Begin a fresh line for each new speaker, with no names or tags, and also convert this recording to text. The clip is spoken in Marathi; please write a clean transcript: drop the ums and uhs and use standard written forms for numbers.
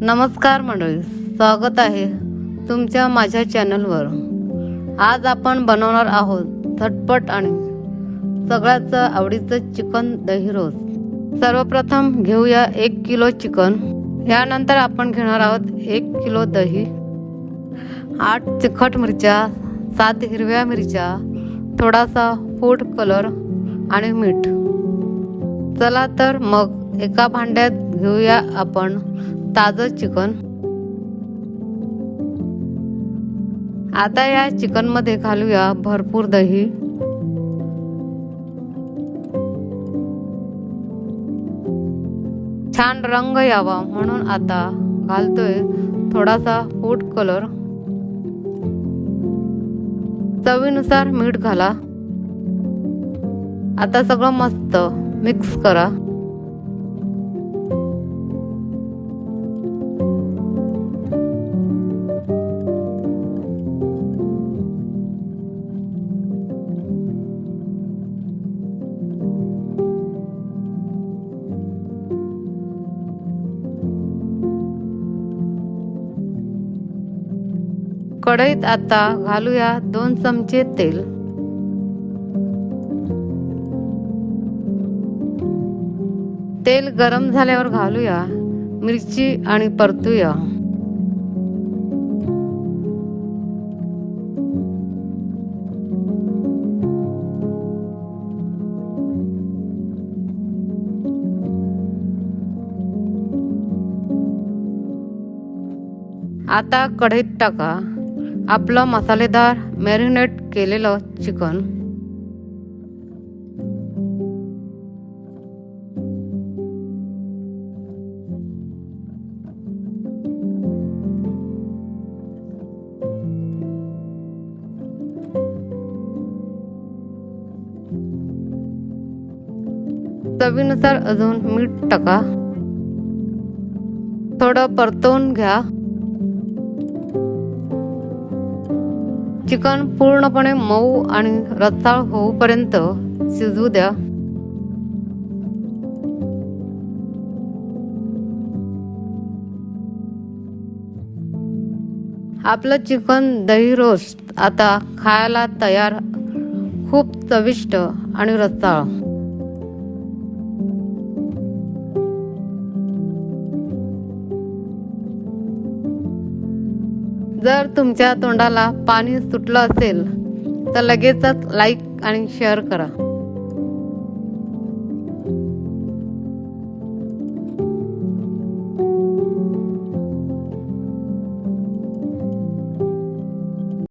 नमस्कार मंडळी, स्वागत आहे तुमच्या माझ्या चॅनलवर। आज आपण बनवणार आहोत झटपट आणि सगळ्याच आवडीचं चिकन दही रोस्ट। सर्वप्रथम घेऊया 1 किलो चिकन। यानंतर आपण घेणार आहोत 1 किलो दही, 8 तिखट मिरच्या, 7 हिरव्या मिरच्या, थोडासा फूड कलर आणि मीठ। चला तर मग एका भांड्यात घेऊया आपण ताजं चिकन। आता या चिकन मध्ये घालूया भरपूर दही। छान रंग यावा म्हणून आता घालतोय थोडासा फूड कलर। चवीनुसार मीठ घाला। आता सगळं मस्त मिक्स करा। कढईत आता घालूया 2 चमचे तेल। तेल गरम झाल्यावर घालूया मिरची आणि परतूया। आता कढईत टाका आपलं मसालेदार मॅरिनेट केलेलं चिकन। चवीनुसार अजून मीठ टाका। थोडं परतवून घ्या। चिकन पूर्णपणे मऊ आणि रसाळ होऊपर्यंत शिजू द्या। आपलं चिकन दही रोस्ट आता खायला तयार, खूप चविष्ट आणि रसाळ। जर तुमच्या तोंडाला पाणी सुटलं असेल तर लगेचच लाईक आणि शेअर करा।